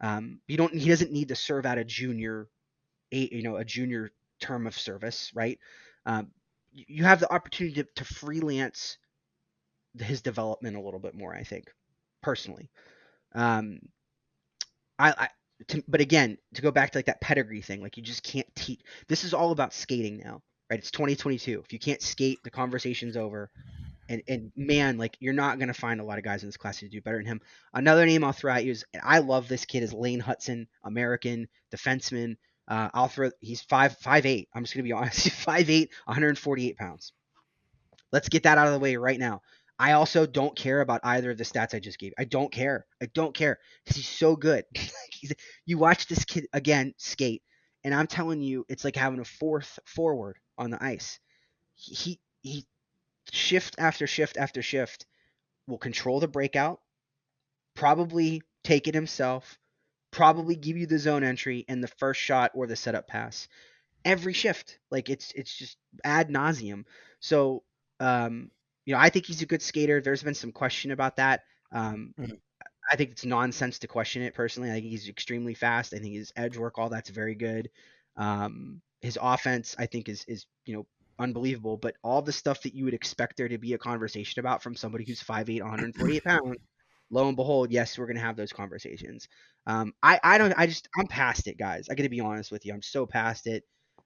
You don't. He doesn't need to serve out a junior term of service, right? You have the opportunity to freelance his development a little bit more. I think, personally, um, I but again, to go back to like that pedigree thing, like you just can't teach. This is all about skating now, right? It's 2022. If you can't skate, the conversation's over. And man, like you're not gonna find a lot of guys in this class who do better than him. Another name I'll throw at you is, and I love this kid, is Lane Hudson, American defenseman. He's 5'8". I'm just gonna be honest. He's 5'8", 148 pounds. Let's get that out of the way right now. I also don't care about either of the stats I just gave. I don't care. I don't care because he's so good. You watch this kid again skate, and I'm telling you, it's like having a fourth forward on the ice. He shift after shift after shift will control the breakout, probably take it himself, probably give you the zone entry and the first shot or the setup pass every shift. Like it's just ad nauseum. So I think he's a good skater. There's been some question about that. Mhm. I think it's nonsense to question it personally. I think he's extremely fast. I think his edge work, all that's very good. His offense, I think, is unbelievable. But all the stuff that you would expect there to be a conversation about from somebody who's 5'8", 148 pounds, lo and behold, yes, we're gonna have those conversations. I'm past it, guys. I got to be honest with you. I'm so past it.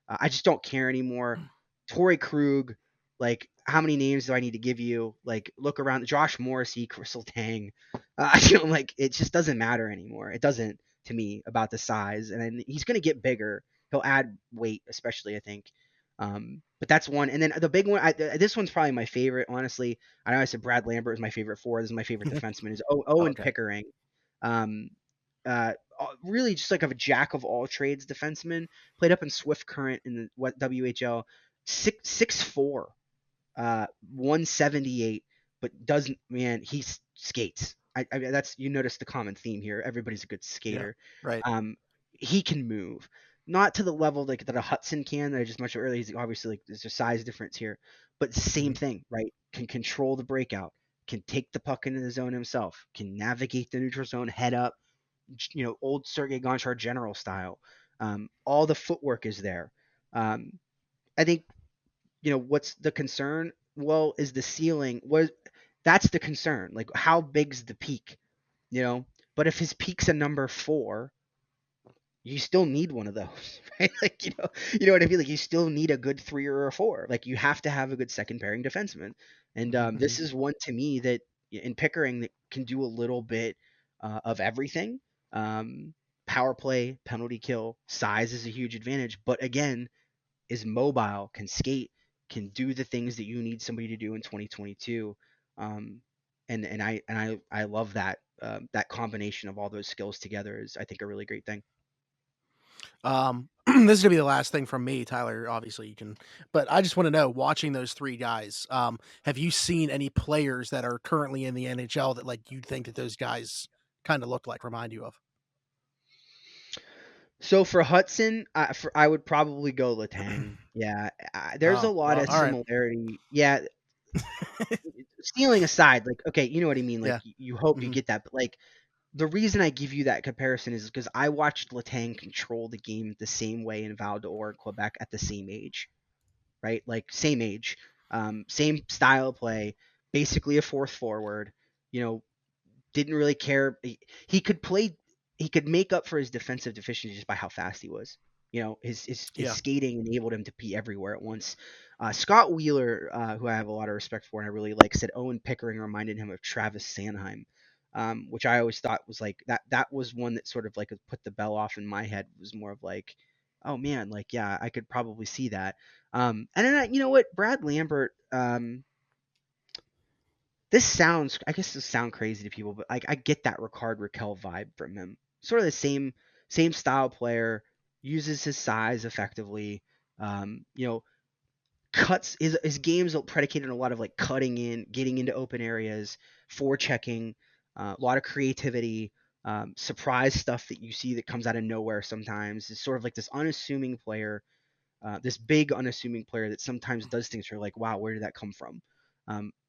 I just don't care anymore. Torrey Krug, like, how many names do I need to give you? Like, look around. Josh Morrissey, Kris Letang. Like, it just doesn't matter anymore. It doesn't to me about the size, and then he's going to get bigger. He'll add weight, especially, I think. But that's one. And then the big one, this one's probably my favorite, honestly. I know I said Brad Lambert is my favorite forward. This is my favorite defenseman. Is Owen Okay. Pickering. Um, really just like a jack of all trades defenseman. Played up in Swift Current in the WHL. 6'4", 178, but doesn't, man, he skates. I that's, you notice the common theme here. Everybody's a good Yeah. skater. Right. He can move, not to the level like that a Hudson can. That I just mentioned earlier. He's obviously, like, there's a size difference here, but same Mhm. thing, right? Can control the breakout, can take the puck into the zone himself, can navigate the neutral zone head up, old Sergei Gonchar general style. All the footwork is there. Um, I think, what's the concern? Well, is the ceiling. That's the concern. Like, how big's the peak? You know, but if his peak's a number 4, you still need one of those, right? Like, you know what I mean? Like, you still need a good 3 or a 4. Like, you have to have a good second pairing defenseman. And this Mhm. is one to me that in Pickering that can do a little bit of everything. Um, Power play, penalty kill, size is a huge advantage. But again, is mobile, can skate, can do the things that you need somebody to do in 2022. Um, and I love that that combination of all those skills together is, I think, a really great thing. This is gonna be the last thing from me, Tyler. Obviously, you can, but I just want to know, watching those three guys, have you seen any players that are currently in the NHL that like you think that those guys kind of look like, remind you of? So for Hudson, I would probably go Letang. Yeah, there's a Oh lot well, of all right. similarity. Yeah, stealing aside, like, okay, you know what I mean. Like, Yeah. you hope you Hmm. get that, but like, the reason I give you that comparison is because I watched Letang control the game the same way in Val d'Or, Quebec, at the same age, right? Like, same age, same style of play, basically a fourth forward. You know, didn't really care. He could play. He could make up for his defensive deficiency just by how fast he was. His Yeah. skating enabled him to be everywhere at once. Scott Wheeler, who I have a lot of respect for and I really like, said Owen Pickering reminded him of Travis Sanheim, which I always thought was like that. That was one that sort of like put the bell off in my head. It was more of like, oh man, like, yeah, I could probably see that. And then, you know what, Brad Lambert. I guess this sound crazy to people, but I get that Ricard Raquel vibe from him. Sort of the same style player, uses his size effectively. You know, cuts his game's predicated on a lot of like cutting in, getting into open areas, forechecking, a lot of creativity, surprise stuff that you see that comes out of nowhere sometimes. It's sort of like this unassuming player, this big unassuming player that sometimes does things where you're like, wow, where did that come from?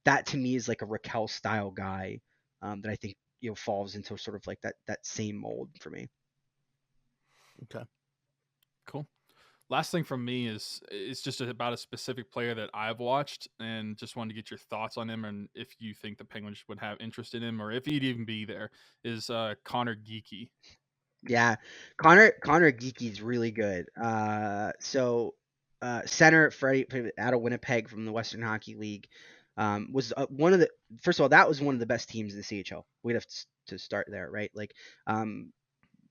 That to me is like a Raquel style guy, that I think, falls into sort of like that same mold for me. Okay. Cool. Last thing from me is it's just about a specific player that I've watched and just wanted to get your thoughts on him and if you think the Penguins would have interest in him or if he'd even be there. Is Connor Geeky. Yeah, Connor Geeky's really good. Center Freddie out of Winnipeg from the Western Hockey League was one of the first of all, that was one of the best teams in the CHL. We'd have to start there, right? Like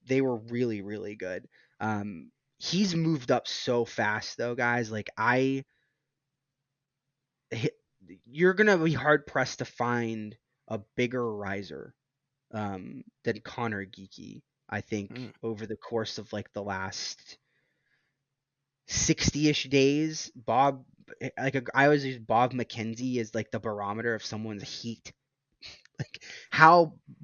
they were really really good. He's moved up so fast though, guys. Like you're gonna be hard pressed to find a bigger riser than Connor Geeky. I think over the course of like the last 60-ish days, I always use Bob McKenzie as like the barometer of someone's heat. Like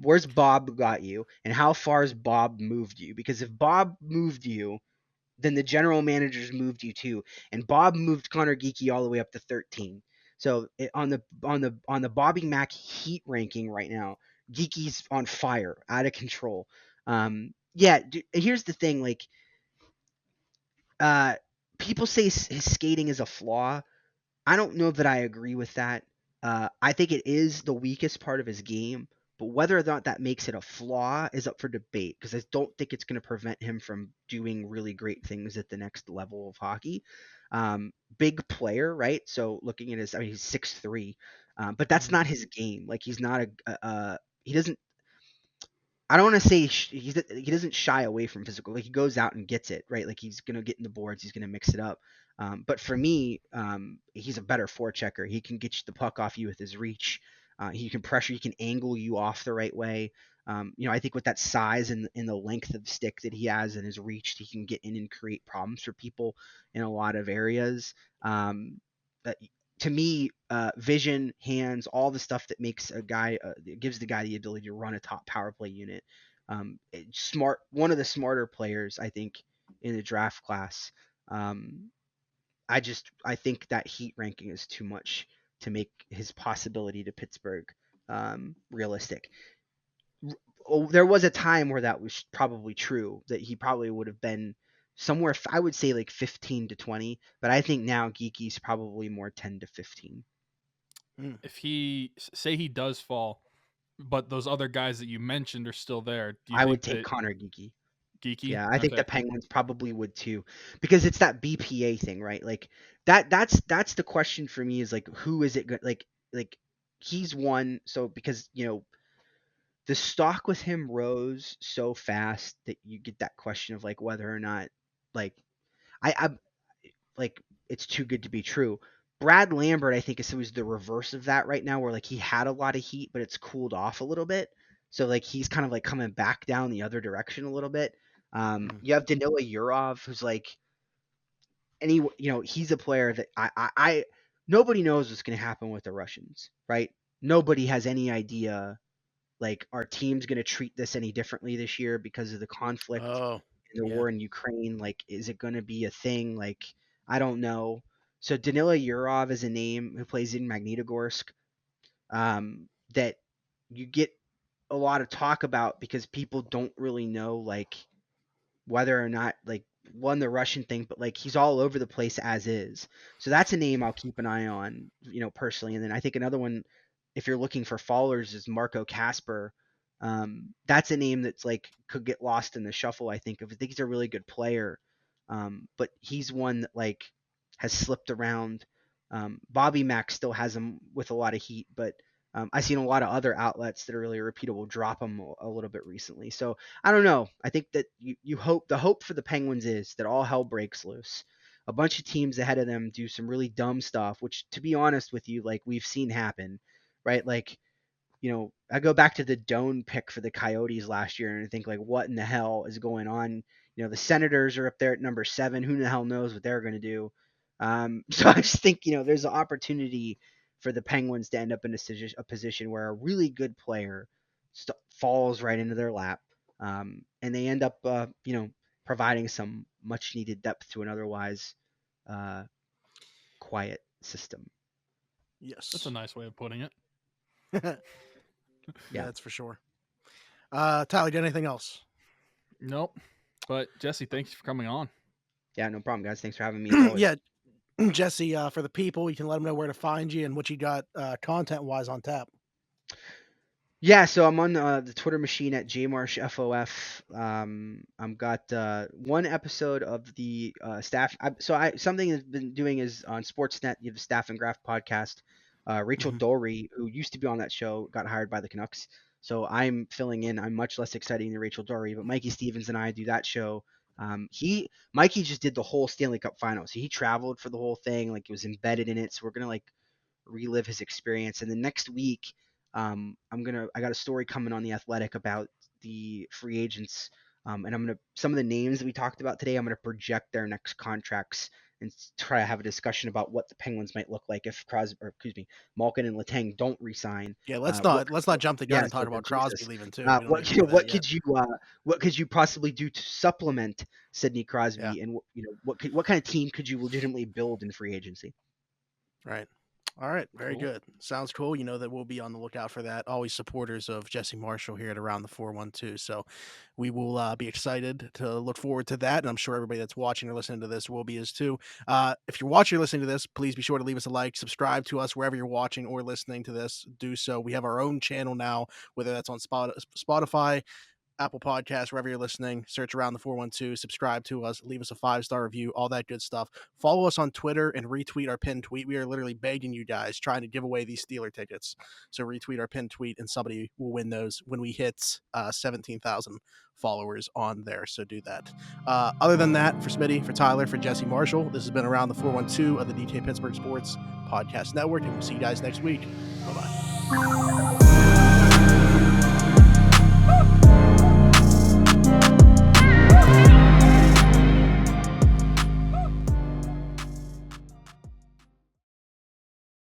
where's Bob got you and how far has Bob moved you? Because if Bob moved you, then the general managers moved you too. And Bob moved Connor Geeky all the way up to 13. So on the Bobby Mack heat ranking right now, Geeky's on fire, out of control. Here's the thing, like people say his skating is a flaw. I don't know that I agree with that. I think it is the weakest part of his game, but whether or not that makes it a flaw is up for debate because I don't think it's going to prevent him from doing really great things at the next level of hockey. Big player, right? So looking at he's 6'3", but that's not his game. Like he's not he doesn't. I don't want to say he doesn't shy away from physical. Like he goes out and gets it, right? Like he's gonna get in the boards, he's gonna mix it up. But for me, he's a better forechecker. He can get the puck off you with his reach. He can pressure. He can angle you off the right way. I think with that size and the length of stick that he has and his reach, he can get in and create problems for people in a lot of areas. That to me, vision, hands, all the stuff that makes a guy gives the guy the ability to run a top power play unit. Smart, one of the smarter players, I think, in the draft class. I think that heat ranking is too much to make his possibility to Pittsburgh realistic. There was a time where that was probably true, that he probably would have been somewhere, I would say like 15 to 20, but I think now Geeky's probably more 10 to 15. If he does fall, but those other guys that you mentioned are still there, do you I think would take Connor Geeky. Yeah, I think the Penguins probably would too, because it's that BPA thing, right? Like that's the question for me is like, who is it good? Like he's one. So because the stock with him rose so fast that you get that question of like whether or not like I like it's too good to be true. Brad Lambert, I think, was the reverse of that right now, where like he had a lot of heat, but it's cooled off a little bit. So like he's kind of like coming back down the other direction a little bit. You have Danila Yurov, who's like he's a player that I nobody knows what's going to happen with the Russians, right? Nobody has any idea. Like, our team's going to treat this any differently this year because of the conflict and the war in Ukraine? Like, is it going to be a thing? Like, I don't know. So Danila Yurov is a name who plays in Magnitogorsk that you get a lot of talk about because people don't really know, like, whether or not, like, one, the Russian thing, but like he's all over the place as is. So that's a name I'll keep an eye on, personally. And then I think another one, if you're looking for followers, is Marco Casper. That's a name that's like could get lost in the shuffle. I think he's a really good player, but he's one that like has slipped around. Bobby Mack still has him with a lot of heat, but I've seen a lot of other outlets that are really repeatable drop him a little bit recently. So I don't know. I think that the hope for the Penguins is that all hell breaks loose. A bunch of teams ahead of them do some really dumb stuff, which, to be honest with you, like we've seen happen, right? Like, I go back to the Doan pick for the Coyotes last year and I think, like, what in the hell is going on? The Senators are up there at number 7. Who the hell knows what they're going to do? So I just think, there's an opportunity for the Penguins to end up in a position where a really good player falls right into their lap, and they end up, providing some much needed depth to an otherwise quiet system. Yes, that's a nice way of putting it. Yeah, that's for sure. Tyler, got anything else? Nope. But Jesse, thanks for coming on. Yeah, no problem, guys. Thanks for having me. Yeah, Jesse, for the people, you can let them know where to find you and what you got content-wise on tap. Yeah, so I'm on the Twitter machine at jmarshfof. I've got one episode of the staff. Something I've been doing is on Sportsnet. You have the Staff and Graph podcast. Rachel Mhm. Dory, who used to be on that show, got hired by the Canucks. So I'm filling in. I'm much less exciting than Rachel Dory, but Mikey Stevens and I do that show. Mikey just did the whole Stanley Cup final, so he traveled for the whole thing, like it was embedded in it. So we're gonna like relive his experience. And then next week, I got a story coming on the Athletic about the free agents, and some of the names that we talked about today. I'm gonna project their next contracts and try to have a discussion about what the Penguins might look like if Malkin and Letang don't resign. Yeah, What let's not jump the gun Yeah, and talk so about Crosby Jesus. leaving too. We don't What even do that yet. what could you possibly do to supplement Sidney Yeah, Crosby, and what kind of team could you legitimately build in free agency? right. All right, very Cool. good. Sounds cool. You know that we'll be on the lookout for that. Always supporters of Jesse Marshall here at Around the 412. So we will be excited to look forward to that. And I'm sure everybody that's watching or listening to this will be as too. If you're watching or listening to this, please be sure to leave us a like, subscribe to us wherever you're watching or listening to this. Do so. We have our own channel now, whether that's on Spotify, Apple Podcasts, wherever you're listening. Search Around the 412, subscribe to us, leave us a 5-star review, all that good stuff. Follow us on Twitter and retweet our pinned tweet. We are literally begging you guys, trying to give away these Steeler tickets. So retweet our pinned tweet and somebody will win those when we hit 17,000 followers on there. So do that. Other than that, for Smitty, for Tyler, for Jesse Marshall, this has been Around the 412 of the DK Pittsburgh Sports Podcast Network, and we'll see you guys next week. Bye-bye.